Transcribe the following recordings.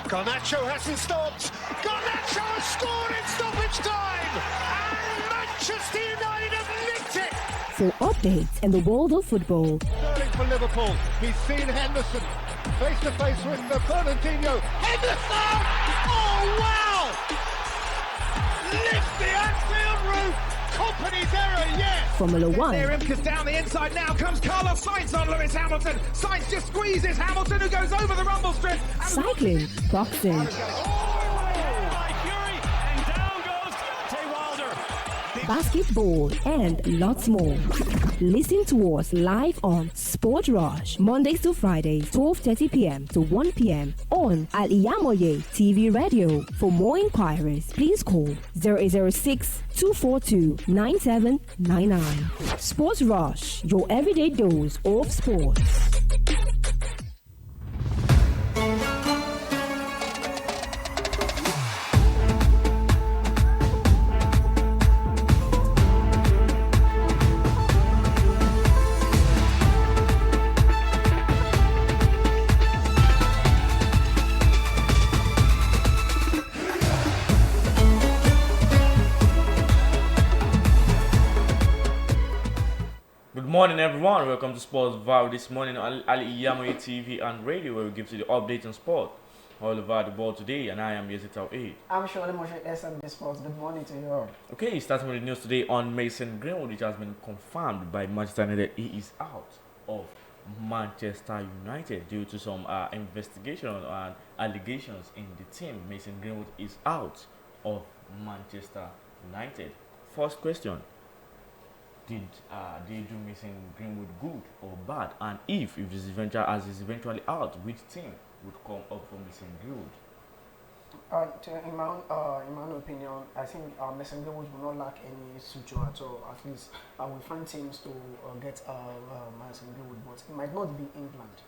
Garnacho hasn't stopped. Garnacho has scored in stoppage time. And Manchester United have nicked it. For updates in the world of football. Sterling for Liverpool. He's seen Henderson face to face with Fernandinho. Henderson! Oh wow! Lift the Anfield roof. Company's error, yes. Formula One. Imka's down the inside now. Comes Carlos Sainz on Lewis Hamilton. Sainz just squeezes Hamilton, who goes over the rumble strip. Cycling, boxing, basketball, and lots more. Listen to us live on Sport Rush, Mondays to Fridays, 12:30 p.m. to 1 p.m. on Al-IyamoyeTv Radio. For more inquiries, please call 0806 242 9799. Sport Rush, your everyday dose of sports. Good morning, everyone. Welcome to Sportville this morning on Al-IyamoyeTv and radio, where we give you the update on sport all over the world today. And I am YAZID TAOHEED. I'm sure the motion SMG Sports. Good morning to you all. Okay, starting with the news today on Mason Greenwood, which has been confirmed by Manchester United. He is out of Manchester United due to some investigation and allegations in the team. Mason Greenwood is out of Manchester United. First question. Did they do Mason Greenwood good or bad? And if he's eventually out, which team would come up for Mason Greenwood? In my own opinion, I think Mason Greenwood will not lack any suture at all. At least I will find teams to get Mason Greenwood, but it might not be England.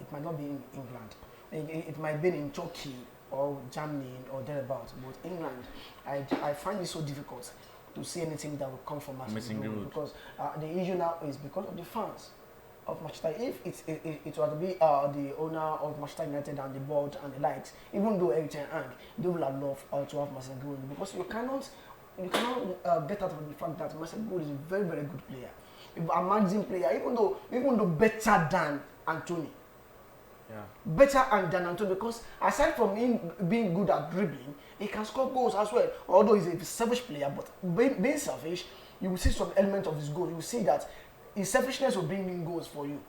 It might not be in England. It might be in Turkey or Germany or thereabouts. But England, I find it so difficult to see anything that will come from Mason Greenwood, because the issue now is because of the fans of Manchester. If it were to be the owner of Manchester United and the board and the likes, even though Eric Ten Hag, they would have loved to have Mason Greenwood, because you cannot get out of the fact that Mason Greenwood is a very, very good player, a magazine player, even though better than Anthony. Yeah. Better than Antonio, because aside from him being good at dribbling, he can score goals as well. Although he's a selfish player, but being selfish, you will see some element of his goal. You will see that his selfishness will bring in goals for you.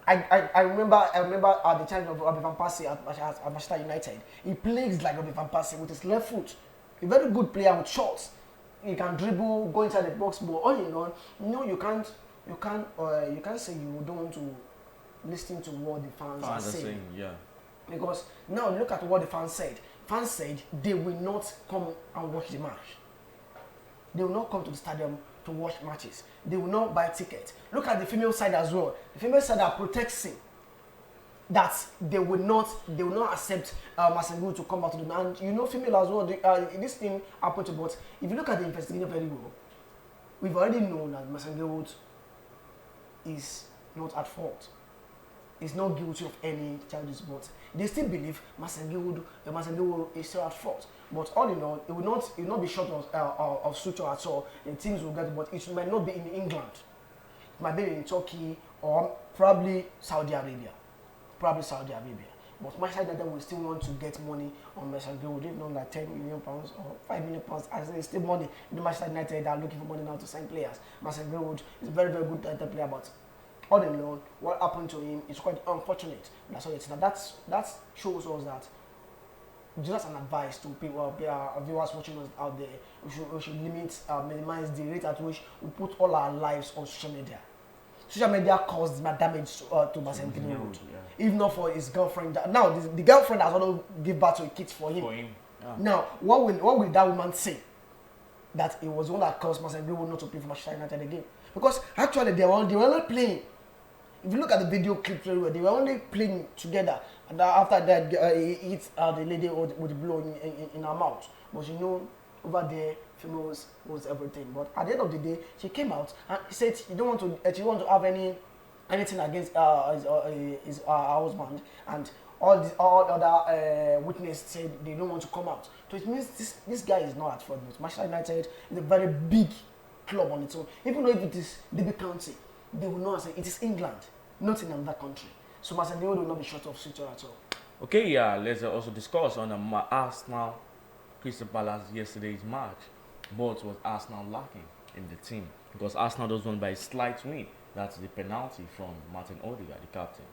I remember at the time of Robin van Persie at Manchester United, he plays like Robin van Persie with his left foot. A very good player with shots. He can dribble, go inside the box, but all in all, you can't say you don't want to listen to what the fans are saying. Yeah. Because now look at what the fans said. Fans said they will not come and watch the match. They will not come to the stadium to watch matches. They will not buy tickets. Look at the female side as well. The female side are protesting that they will not accept Mason Greenwood to come back to them. And female as well. This thing happened to, but if you look at the investigation very well, we've already known that Mason Greenwood is not at fault. Is not guilty of any charges, but they still believe Mason Greenwood is still at fault. But all in all, it will not be short of suture at all. And teams will get, but it might not be in England. It might be in Turkey or probably Saudi Arabia. But Manchester United will still want to get money on Mason Greenwood, if not like £10 million or £5 million. I say it's still money. The Manchester United are looking for money now to sign players. Mason Greenwood is a very, very good player, but all in all, what happened to him is quite unfortunate. That's all it is. Now that shows us that, just an advice to people, viewers watching us out there, we should minimize the rate at which we put all our lives on social media. Social media caused damage to Mason Greenwood. Yeah. If not for his girlfriend. Now the girlfriend has already give birth to a kid for him. Yeah. Now what will that woman say? That it was the one that caused Mason Greenwood not to play for Manchester United again? Because actually they were only playing. If you look at the video clip very well, they were only playing together. And after that, he hit the lady with the blow in her mouth. But over there, females was everything. But at the end of the day, she came out and said she don't want to have anything against his husband. And all other witnesses said they don't want to come out. So it means this guy is not at fault. Manchester United is a very big club on its own. Even though if it is Derby County, they will not say it is England, not in another country. So Marcelo will not be short of suture at all. Okay, yeah, let's also discuss on Arsenal Crystal Palace yesterday's match. What was Arsenal lacking in the team? Because Arsenal was won by a slight win. That's the penalty from Martin Odegaard, the captain.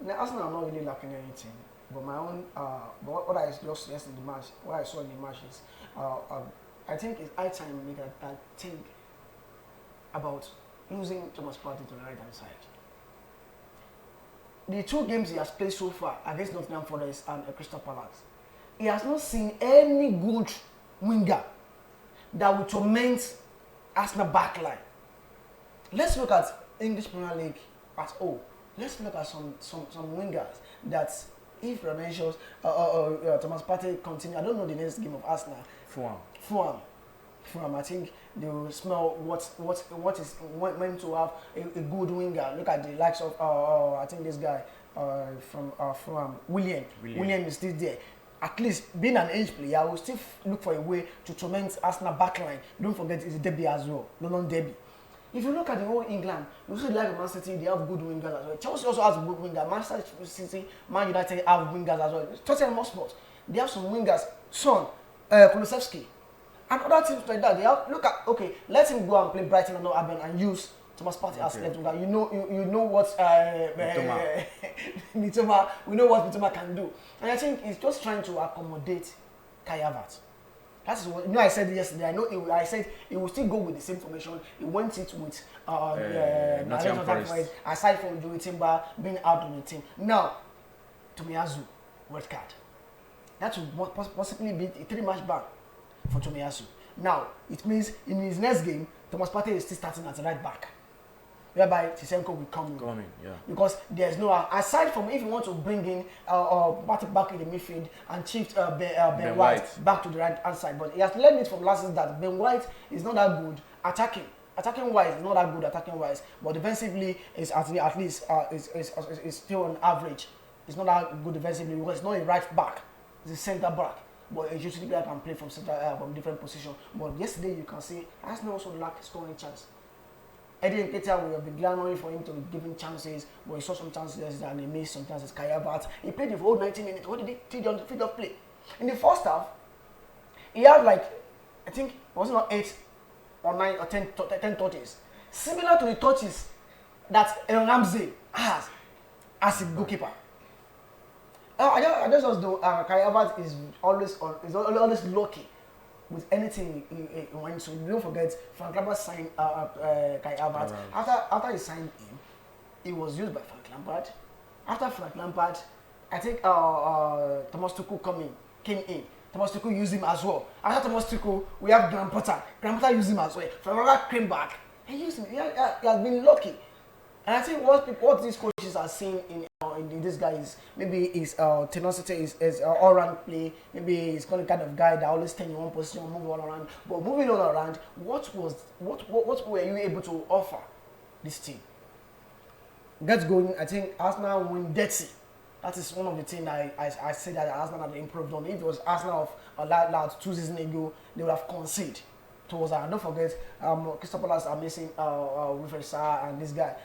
Now, Arsenal are not really lacking anything, but my own, but what I just in the match, what I saw in the match is, I think it's high time I think about using Thomas Partey to the right hand side. The 2 games he has played so far against Nottingham Forest and Crystal Palace, he has not seen any good winger that will torment Arsenal backline. Let's look at English Premier League as whole. Let's look at some wingers that, if Ramenshaws, Thomas Partey continue, I don't know the next game of Arsenal. Fulham. I think they will smell what is meant to have a good winger. Look at the likes of I think this guy from William is still there. At least being an age player, I will still look for a way to torment Arsenal backline. Don't forget it's a derby as well, London derby. If you look at the whole England, you see like Man City, they have good wingers as well. Chelsea also has good wingers. Manchester City, Man United have wingers as well. Tottenham Hotspur, they have some wingers. Son, Kulusevski, and other teams like that. They have let him go and play Brighton and Albion and use Thomas Partey as left winger. You know what Mitoma. We know what Mitoma can do, and I think he's just trying to accommodate Kai Havertz. That's what I said yesterday. I said he will still go with the same formation. He went it with Nottingham Forest. Aside from Joey Timber being out of the team. Now, Tomiyasu, red card. That will possibly be a 3-match ban for Tomiyasu. Now, it means in his next game, Thomas Partey is still starting at the right back, whereby Zinchenko will come in. Yeah. Because there's no, aside from if you want to bring in Partey back in the midfield and shift Ben White back to the right hand side, but he has learned it from last season that Ben White is not that good attacking wise, not that good attacking wise, but defensively is at least is still on average. It's not that good defensively because it's not a right back, it's a centre back. But a utility player can play from different position. But yesterday you can see Arsenal also lacked scoring chance. Eddie Nketiah will have been clamoring for him to be given chances, but he saw some chances and he missed some chances. Kai Havertz, he played the whole 90 minutes. What did he did on the field of play? In the first half, he had I think it was not 8 or 9 or 10 touches. Similar to the touches that El Ramsey has as a goalkeeper. I just know Kai Havertz is always lucky with anything he went to. Don't forget, Frank Lampard signed Kai Havertz. After he signed him, he was used by Frank Lampard. After Frank Lampard, I think Thomas Tuchel came in. Thomas Tuchel used him as well. After Thomas Tuchel, we have Graham Potter. Graham Potter used him as well. Frank Lampard came back. He used him. He has been lucky. And I think what these coaches are seeing in this guy is maybe his tenacity, his all-round play. Maybe he's kind of guy that always stay in one position, move all around. But moving all around, what were you able to offer this team? Get going. I think Arsenal win dirty. That is one of the things I say that Arsenal had improved on. If it was Arsenal of 2 seasons ago, they would have conceded towards her. And don't forget, Crystal Palace are missing Wilfred Sarr and this guy,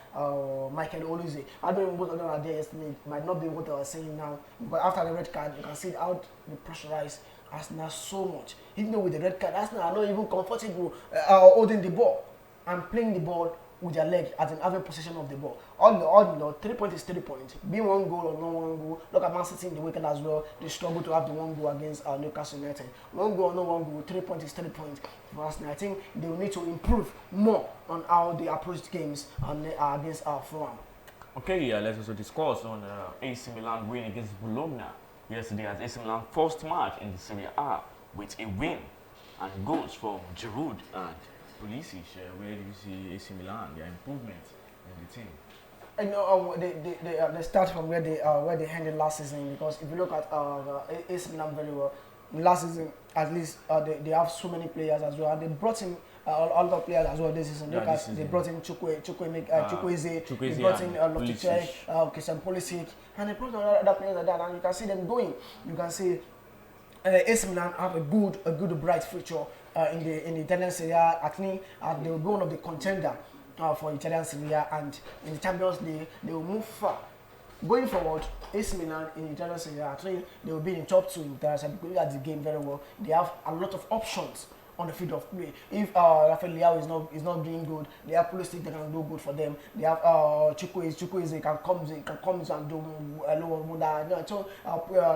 Michael Olise. I don't know what they were there yesterday. It might not be what they were saying now. But after the red card, you can see how they pressurize Arsenal so much. Even though with the red card, Arsenal are not even comfortable holding the ball and playing the ball with their leg as in having possession of the ball. All in all, 3 points is 3 points. Being 1 goal or no 1 goal. Look at Man City in the weekend as well. They struggle to have the 1 goal against Newcastle United. 1 goal or no 1 goal, 3 points is 3 points for Arsenal. I think they will need to improve more on how they approach games against Fulham. Okay, yeah, let's also discuss on AC Milan win against Bologna yesterday as AC Milan first match in the Serie A with a win and goals from Giroud and Pulisic. Where do you see AC Milan, their improvement in the team? I know they start from where they ended last season, because if you look at AC Milan very well, last season at least they have so many players as well, and they brought in other players as well this season. Yeah, Look this at they season. brought in Chukwueze, they Chukwueze brought and in Loftus-Cheek, Christian Pulisic, and they brought other players like that, and you can see them going. You can see AC Milan have a good bright future in the Italian Serie A. I think they will be one of the contender for Italian Serie A, and in the Champions League they will move far. Going forward, AC Milan in Italian Serie A, I think they will be in top 2 in Italian Serie A because they look at the game very well. They have a lot of options on the field of play. If Rafael Leao is not doing good, they have Pulisic that can do good for them. They have Chukwueze can come and do lower that. So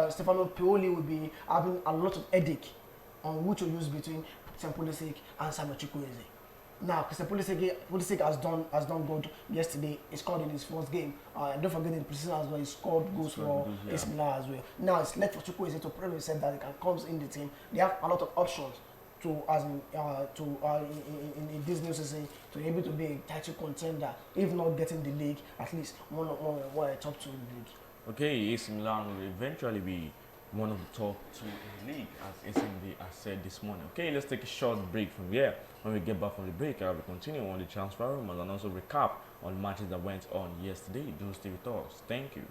Stefano Pioli will be having a lot of headache on who to use between Christian Pulisic and Samuel Chukwueze. Now, Christian Pulisic has done good yesterday. He scored in his first game. Don't forget in the preseason as well, he scored goals for AC Milan as well. Now it's left for Chukwueze to prove himself that he can come in the team. They have a lot of options in this new season to be able to be a title contender, if not getting the league, at least one top 2 in the league. Okay, AC Milan will eventually be one of the top 2 in the league, as SMD has said this morning. Okay, let's take a short break from here. When we get back from the break, I will continue on the transfer rumors and also recap on matches that went on yesterday. Do stay with us. Thank you.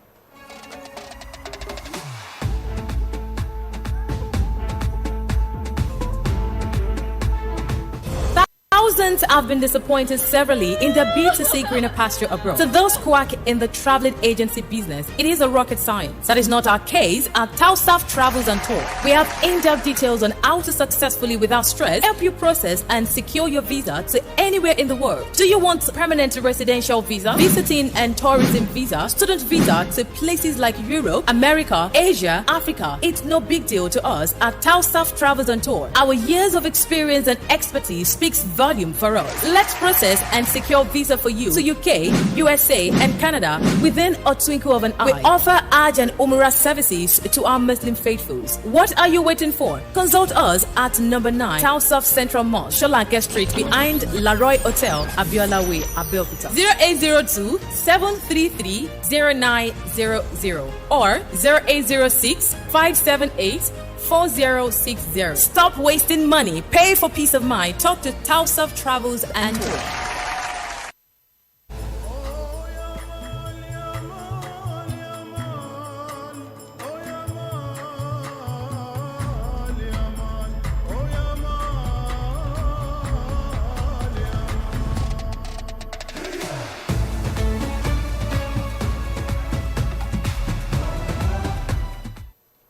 Thousands have been disappointed severally in their bid to see greener pasture abroad. To those quack in the traveling agency business, it is a rocket science. That is not our case at TAOHEED Travels and Tour. We have in-depth details on how to successfully, without stress, help you process and secure your visa to anywhere in the world. Do you want permanent residential visa, visiting and tourism visa, student visa to places like Europe, America, Asia, Africa? It's no big deal to us at TAOHEED Travels and Tour. Our years of experience and expertise speaks volume for us. Let's process and secure visa for you to UK, USA, and Canada within a twinkle of an eye. We offer Hajj and Umrah services to our Muslim faithfuls. What are you waiting for? Consult us at number 9 TAOHEED Central Mosque, Sholanke Street, behind Laroy Hotel, Abiola Way, Abeokuta. 0802 733 0900 or 0806 578 4060. Stop wasting money. Pay for peace of mind. Talk to TAOHEED Travels and Tour.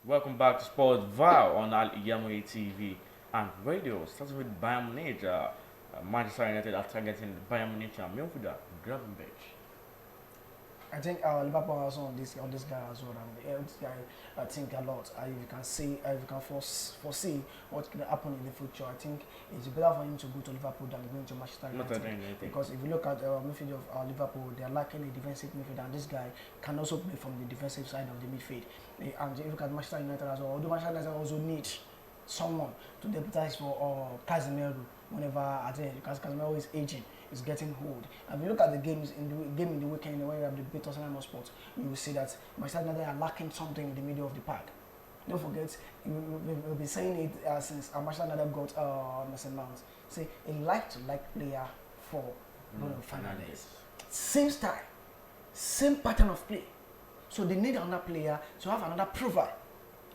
Welcome back to Sportville on Al-IyamoyeTv and radio. Starting with Bayern Munich. Manchester United are targeting Bayern Munich and midfielder Gravenberch. I think Liverpool are also on this guy as well, and this guy I think a lot. If you can see, if you can foresee what's going to happen in the future, I think it's better for him to go to Liverpool than going to Manchester United. Because if you look at midfield of Liverpool, they are lacking a defensive midfield, and this guy can also play from the defensive side of the midfield. And if you look at Manchester United as well, although Manchester United also need someone to deputize for Casemiro whenever I think because Casemiro is aging, is getting old. And if you look at the games in the weekend when you have the Betis and Sports, you will see that Manchester United are lacking something in the middle of the park. Don't forget, we've been saying it since Manchester United got Mason Mount. Say a like player for Bruno Fernandes. Same style, same pattern of play. So they need another player to have another profile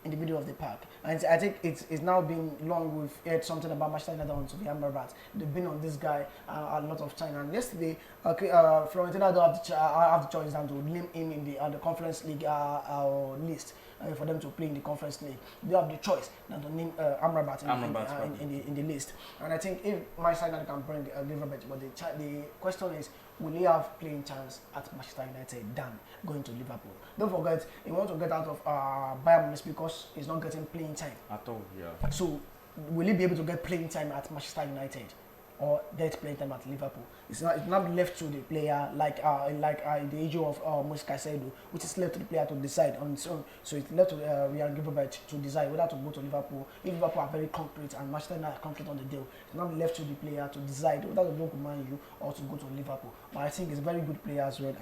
in the middle of the park. And I think it's now been long we've heard something about Manchester United on Sophia Amrabat. They've been on this guy a lot of time. And yesterday, Fiorentina don't have the choice now to name him in the Conference League list for them to play in the Conference League. They have the choice now to name Amrabat in the list. And I think if Manchester United can bring Gravenberch, but the question is, will he have playing chance at Manchester United than going to Liverpool? Don't forget, he wants to get out of Bayern Munich because he's not getting playing time. At all, yeah. So, will he be able to get playing time at Manchester United or get playing time at Liverpool? It's not left to the player like the age of Moise Caicedo, which is left to the player to decide on its own. So it's left to Ryan Gravenberch to decide whether to go to Liverpool. If Liverpool are very concrete and Manchester United are concrete on the deal, it's not left to the player to decide whether to go to Man U or to go to Liverpool. But I think it's a very good player as well,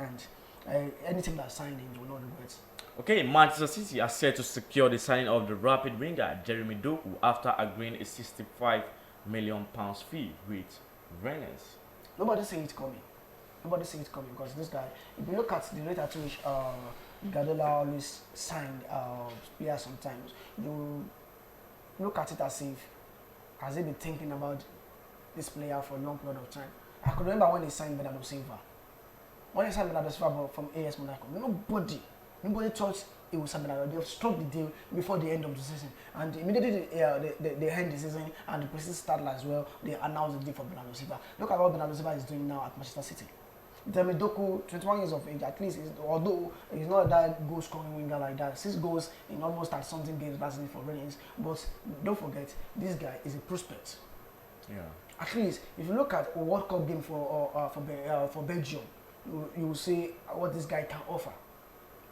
and anything that signed him will not regret. Okay, Manchester City are set to secure the signing of the rapid winger Jeremy Doku after agreeing a £65 million fee with Rennes. Nobody see it coming. Nobody see it coming because this guy, if you look at the rate at which Guardiola always signed players sometimes, you look at it as if has he been thinking about this player for a long period of time. I could remember when he signed Bernardo Silva. When he signed Bernardo Silva from AS Monaco, nobody thought it was Bernardo. They struck the deal before the end of the season, and immediately they end the season and the preseason started as well. They announced the deal for Bernardo Silva. Look at what Bernardo Silva is doing now at Manchester City. Demidoku, 21 years of age, at least, although he's not that goal-scoring winger like that, 6 goals in almost at something games last season for Rennes. But don't forget, this guy is a prospect. Yeah. At least, if you look at a World Cup game for Belgium, you will see what this guy can offer.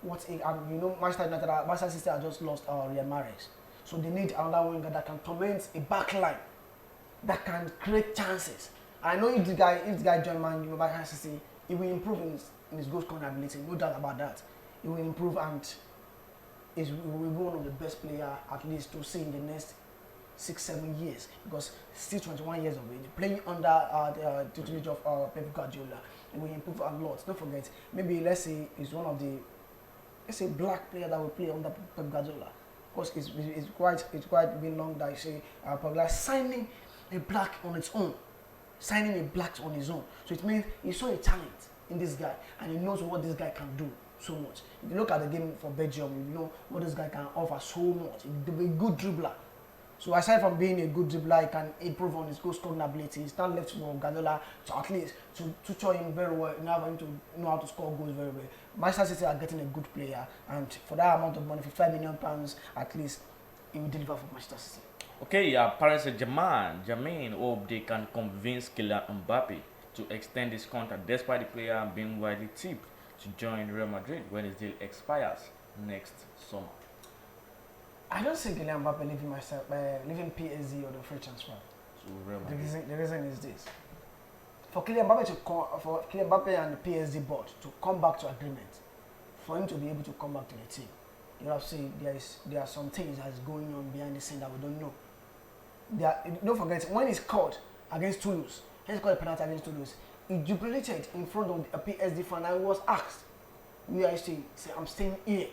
Manchester City have just lost Riyad Mahrez, so they need another winger that can torment a back line, that can create chances. I know if the guy join Manchester City, he will improve in his goal scoring ability, no doubt about that. He will improve and he will be one of the best players at least to see in the next 6-7 years, because still 21 years of age, playing under the tutelage of Pep Guardiola, he will improve a lot. Don't forget, maybe let's say he's one of the black player that will play under Pep Guardiola, because it's quite been long that I say Pep signing a black on its own. Signing a black on his own. So it means he saw a talent in this guy and he knows what this guy can do so much. If you look at the game for Belgium, you know what this guy can offer so much. He's a good dribbler. So aside from being a good dribbler, he can improve on his goal scoring ability. He's not left for Guardiola to at least to tutor him very well, now for him to know how to score goals very well. Manchester City are getting a good player, and for that amount of money, for £5 million at least, he will deliver for Manchester City. Okay, Paris Saint-Germain hope they can convince Kylian Mbappe to extend his contract despite the player being widely tipped to join Real Madrid when his deal expires next summer. I don't see Kylian Mbappe leaving PSG or the free transfer. So Real Madrid. The reason is this: for Kylian Mbappe and the PSG board to come back to agreement, for him to be able to come back to the team, you have to say there are some things that's going on behind the scene that we don't know. Don't forget, when he scored against Toulouse, he scored a penalty against Toulouse, he jubilated in front of a PSG fan and he was asked, "Where are you staying?" He said, "I'm staying here."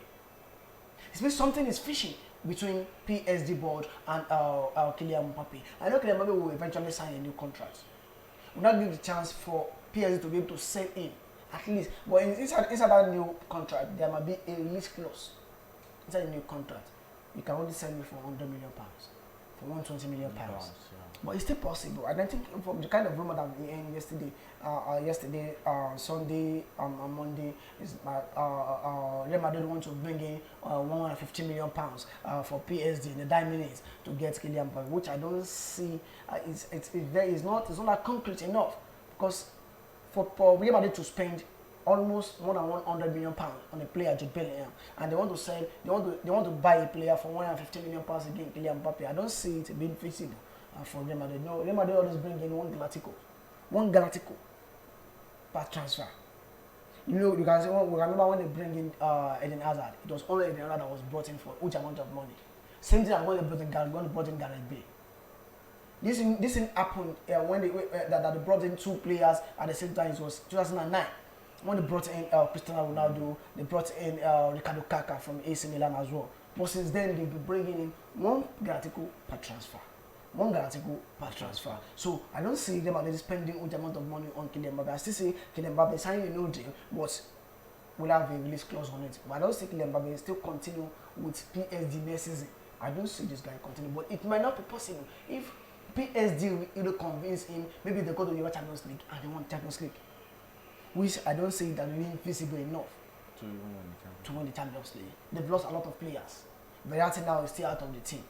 It means something is fishy between PSG board and Kylian Mbappe. I know Kylian Mbappe will eventually sign a new contract. Will not give the chance for PSG to be able to sell in, at least. But inside that new contract, there might be a release clause. Inside a new contract, you can only sell me for £100 million, for £120 million. Yeah. But it's still possible. And I think from the kind of rumor that we heard yesterday, Sunday, and Monday, is Real Madrid want to bring in £150 million for PSG in the 9 minutes to get Kylian Mbappe, which I don't see. It's not that concrete enough, because for Real Madrid to spend almost more than £100 million on a player to Bellingham, and they want to buy a player for £150 million again, Kylian Mbappe. I don't see it being feasible for Real Madrid. No, Real Madrid always bring in one Galactico per transfer. You know, you can say, remember when they bring in Eden Hazard, it was only Eden Hazard that was brought in for huge amount of money. Same thing as when they brought in Gareth Bale. This thing happened when they brought in 2 players at the same time. It was 2009. When they brought in Cristiano Ronaldo, they brought in Ricardo Kaka from AC Milan as well. But since then, they've been bringing in one Galactico per transfer. So I don't see them spending huge amount of money on Kylian Mbappe. I still see Kylian Mbappe signing a new deal, but we'll have a release clause on it. But I don't see Kylian Mbappe still continue with PSG next season. I don't see this guy continue, but it might not be possible if PSG will convince him. Maybe they go to the Champions League and they want Champions League, which I don't see that really feasible enough to win the Champions League. They've lost a lot of players. Verratti now is still out of the team.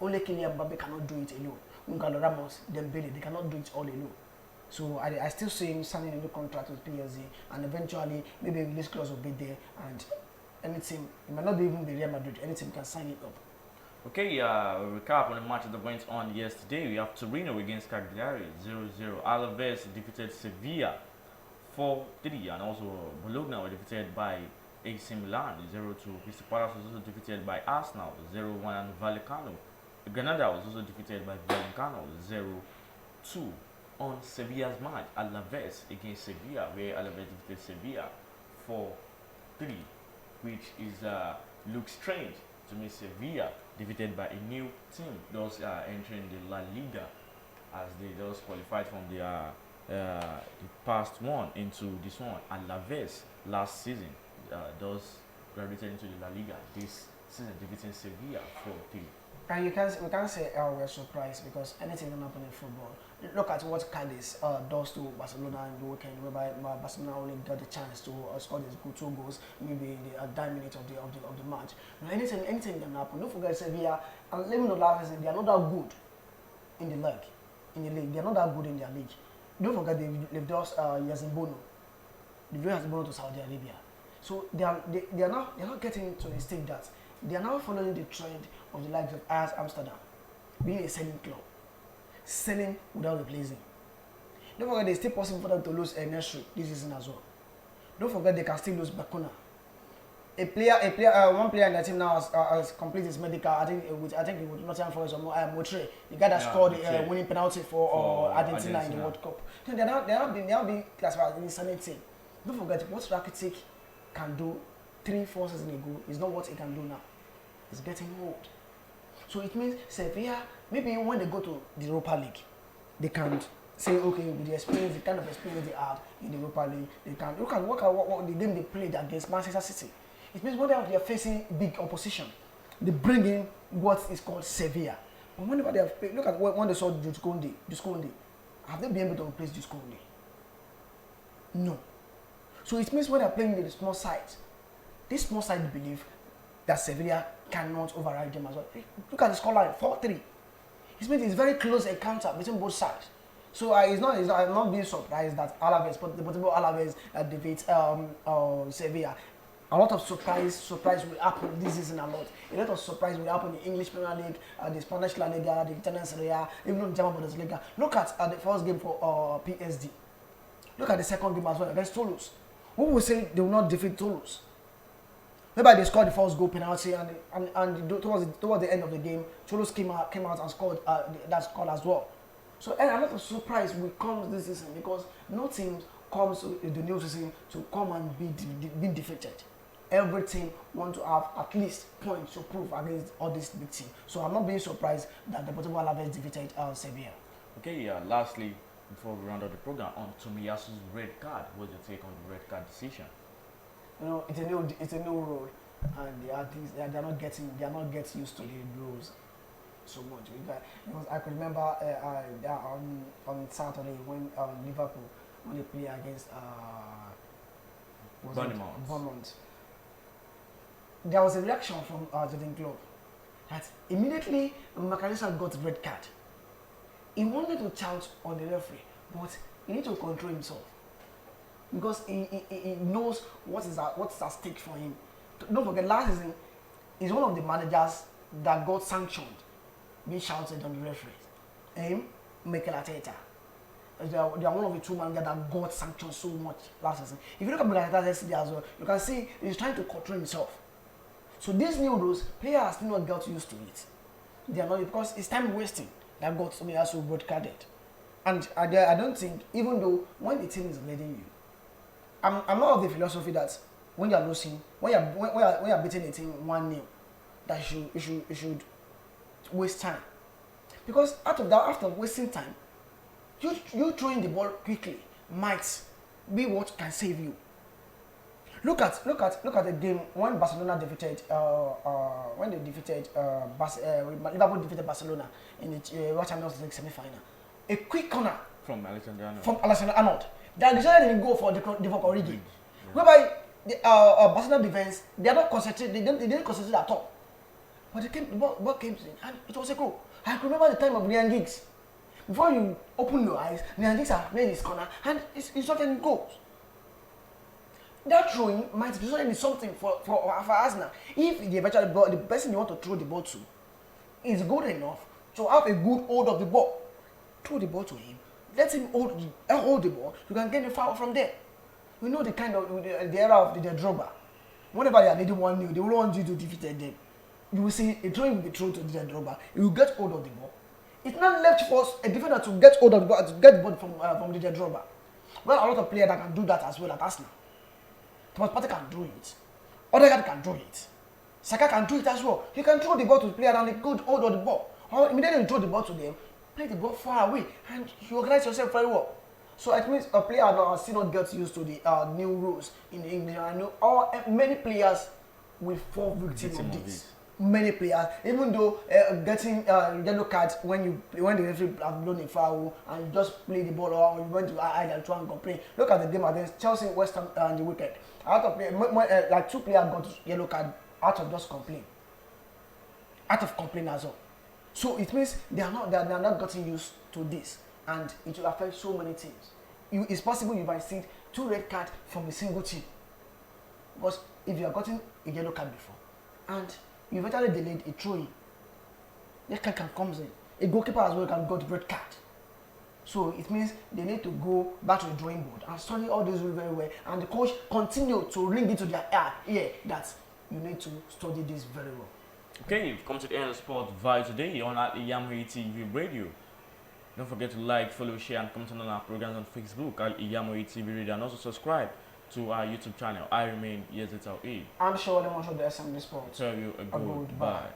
Only Kylian Mbappe cannot do it alone. Ungalo Ramos, Dembele, they cannot do it all alone. So I still see him signing a new contract with PSG, and eventually maybe a release clause will be there, and anything, it might not be even the Real Madrid, anything can sign it up. Okay, recap on the match that went on yesterday. We have Torino against Cagliari 0-0. Alaves defeated Sevilla 4-3, and also Bologna were defeated by AC Milan 0-2. Crystal Palace was also defeated by Arsenal 0-1, and Vallecano. Granada was also defeated by Vallecano 2 on Sevilla's match, Alaves against Sevilla, where Alaves defeated Sevilla 4-3, which is looks strange to me. Sevilla defeated by a new team, those entering the La Liga, as they just qualified from the past one into this one. Alaves last season those graduated into the La Liga this season, defeating Sevilla 4-3. And we can't say we're surprised, because anything can happen in football. Look at what Cadiz does to Barcelona in the weekend, whereby Barcelona only got the chance to score these two goals, maybe in the 9 minutes of the match. But anything can happen. Don't forget Sevilla, and let me know last season, they are not that good in the league. They are not that good in their league. Don't forget they've lost YAZID. They've lost YAZID to Saudi Arabia. So they are not getting to a stage that they are now following the trend of the likes of Ajax Amsterdam, being a selling club, selling without replacing. Don't forget, it's still possible for them to lose Nesri this season as well. Don't forget, they can still lose Bakuna. One player in the team now has completed his medical. I think it was Nottingham Forest or Motre, the guy that scored the winning penalty for Argentina in the World Cup. They have been classified as an selling team. Don't forget, what Rakitic can do 3-4 seasons ago is not what he can do now. It's getting old. So it means Sevilla, maybe when they go to the Europa League, they can say, okay, with the experience, the kind of experience they have in the Europa League, they can look at what the game they played against Manchester City. It means when they are facing big opposition, they bring in what is called Sevilla. But whenever they have played, look at when they saw Jusconde, have they been able to replace Jusconde? No. So it means when they are playing with the small sides, this small side believe that Sevilla cannot override them as well. Look at the scoreline, 4-3. It means it's very close encounter between both sides. So I'm not being surprised that Alaves, but the Deportivo Alaves defeats Sevilla. A lot of surprise will happen this season a lot. A lot of surprise will happen in the English Premier League, the Spanish La Liga, the Italian Serie A, even the German Bundesliga. Look at the first game for PSG. Look at the second game as well against Toulouse. Who will say they will not defeat Toulouse? Maybe they scored the first goal penalty, and towards the end of the game, Toulouse came out and scored that score as well. So a lot of surprise will come this season, because no team comes to the new season to come and be defeated. Every team want to have at least points to prove against all these big teams. So I'm not being surprised that the Deportivo Alaves defeated Sevilla. Okay, lastly, before we round up the program, on Tomiyasu's red card, what's your take on the red card decision? You know, it's a new rule, and they're not getting used to the rules so much. Because I could remember on Saturday when Liverpool, when they play against Bournemouth, there was a reaction from Jurgen Klopp that immediately McAllister got red card. He wanted to shout on the referee, but he needs to control himself, because he knows what's at stake for him. Don't forget, last season, he's one of the managers that got sanctioned, being shouted on the referees. Mikel Arteta. They are one of the two managers that got sanctioned so much last season. If you look at Mikel Arteta yesterday as well, you can see he's trying to control himself. So these new rules, players are still not got used to it. They are not, because it's time wasting that got Tomiyasu broadcasted. And I don't think, even though when the team is leading you, I'm not of the philosophy that when you're losing, when you're beating a team 1-0, that you should waste time. Because out of that, after wasting time, you throwing the ball quickly might be what can save you. Look at the game when Barcelona defeated Liverpool defeated Barcelona in the Champions League semi-final. A quick corner from Alexander Arnold. They decided to go for the Origi, whereby the Barcelona defense, they are not concentrated. They didn't concentrate at all. But the ball came in, and it was a goal. I can remember the time of Ryan Giggs. Before you open your eyes, Ryan Giggs has made his corner, and it's not any goals. That throwing might be something for Arsenal. If the person you want to throw the ball to is good enough to have a good hold of the ball, throw the ball to him. Let him hold the ball. You can get a foul from there. We know the kind of the era of the Drogba. Whenever they are leading 1-0, they will want you to defeat them. You will see a throwing will be thrown to the Drogba. He will get hold of the ball. It's not left for a defender to get hold of the ball, to get the ball from the dead rubber. Well, a lot of players that can do that as well at Arsenal. Thomas Partey can do it. Odegaard can do it. Saka can do it as well. He can throw the ball to the player and they could hold on the ball. Or immediately you throw the ball to them, play the ball far away, and you organize yourself very well. So it means a player that still not gets used to the new rules in the English. I know many players will fall victim of this. Many players, even though getting yellow cards when the referee have blown a foul and you just play the ball or you went to hide and try and complain. Look at the game against Chelsea West Ham in the weekend. Out of play, like 2 players got yellow card out of just complain. Out of complain as well. So it means they are not getting used to this, and it will affect so many teams. It's possible you might see 2 red cards from a single team. Because if you have gotten a yellow card before and you eventually delayed a throw-in, that card can come in. A goalkeeper as well can got red card. So it means they need to go back to the drawing board and study all these rules very well. And the coach continue to ring it to their ear that you need to study this very well. Okay, you've come to the end of Sport Vibe today on Al-IyamoyeTv Radio. Don't forget to like, follow, share, and comment on our programs on Facebook, Al-IyamoyeTv Radio, and also subscribe to our YouTube channel. I remain YAZID. I'm sure they want to do SMD Sports. Tell you a goodbye.